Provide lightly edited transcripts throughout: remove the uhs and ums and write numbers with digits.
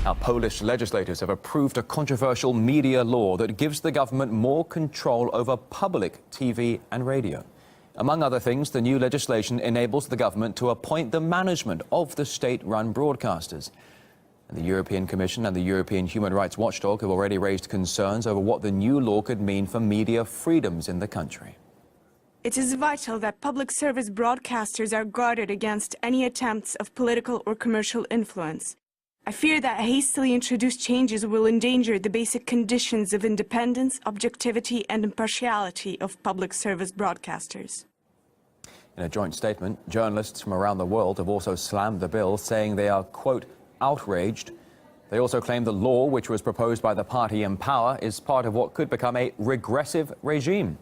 Now, Polish legislators have approved a controversial media law that gives the government more control over public TV and radio. Among other things, the new legislation enables the government to appoint the management of the state-run broadcasters. And the European Commission and the European Human Rights Watchdog have already raised concerns over what the new law could mean for media freedoms in the country. It is vital that public service broadcasters are guarded against any attempts of political or commercial influence. I fear that hastily introduced changes will endanger the basic conditions of independence, objectivity and impartiality of public service broadcasters. In a joint statement, journalists from around the world have also slammed the bill, saying they are, quote, outraged. They also claim the law, which was proposed by the party in power, is part of what could become a regressive regime.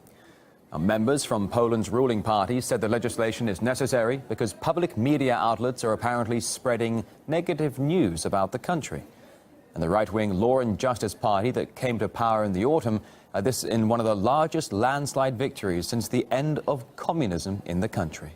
Now, members from Poland's ruling party said the legislation is necessary because public media outlets are apparently spreading negative news about the country. And the right-wing Law and Justice Party that came to power in the autumn, this in one of the largest landslide victories since the end of communism in the country.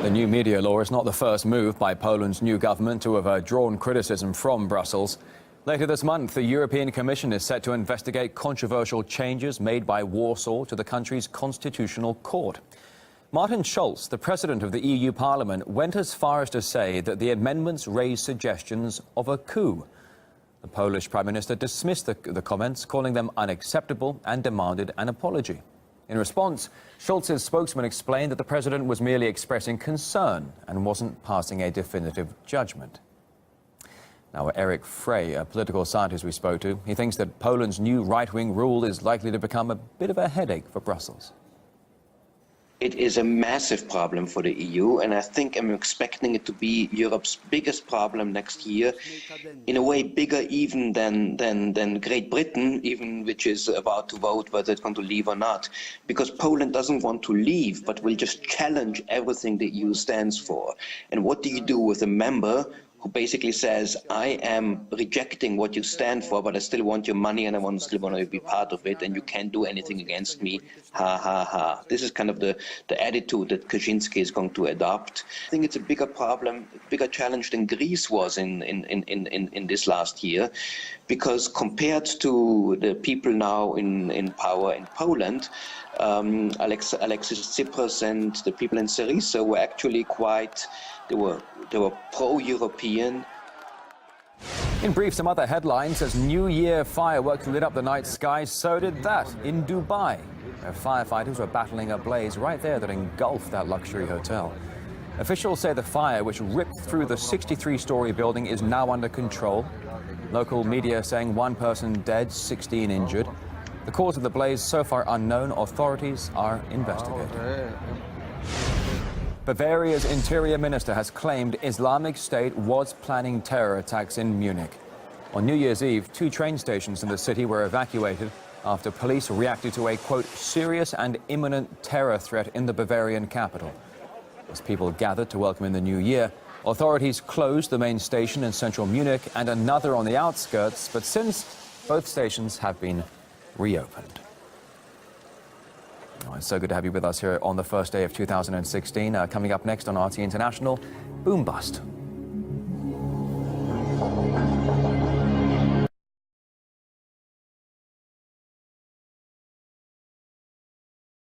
The new media law is not the first move by Poland's new government to have drawn criticism from Brussels. Later this month, the European Commission is set to investigate controversial changes made by Warsaw to the country's constitutional court. Martin Schulz, the president of the EU Parliament, went as far as to say that the amendments raise suggestions of a coup. The Polish Prime Minister dismissed the comments, calling them unacceptable, and demanded an apology. In response, Schulz's spokesman explained that the president was merely expressing concern and wasn't passing a definitive judgment. Now, Eric Frey, a political scientist we spoke to, he thinks that Poland's new right-wing rule is likely to become a bit of a headache for Brussels. It is a massive problem for the EU, and I think I'm expecting it to be Europe's biggest problem next year, in a way bigger even than Great Britain, even which is about to vote whether it's going to leave or not, because Poland doesn't want to leave, but will just challenge everything the EU stands for. And what do you do with a member who basically says, I am rejecting what you stand for, but I still want your money and I still want to be part of it, and you can't do anything against me, ha, ha, ha. This is kind of the attitude that Kaczynski is going to adopt. I think it's a bigger problem, bigger challenge than Greece was in this last year, because compared to the people now in power in Poland, Alexis Tsipras and the people in Syriza were actually quite, they were pro-European. In brief, some other headlines. As New Year fireworks lit up the night sky, so did that in Dubai, where firefighters were battling a blaze right there that engulfed that luxury hotel. Officials say the fire, which ripped through the 63-story building, is now under control. Local media saying one person dead, 16 injured. The cause of the blaze so far unknown. Authorities are investigating. Bavaria's interior minister has claimed Islamic State was planning terror attacks in Munich. On New Year's Eve, 2 train stations in the city were evacuated after police reacted to a, quote, serious and imminent terror threat in the Bavarian capital. As people gathered to welcome in the new year, authorities closed the main station in central Munich and another on the outskirts, but since, both stations have been reopened. Oh, it's so good to have you with us here on the first day of 2016. Coming up next on RT International, boom bust.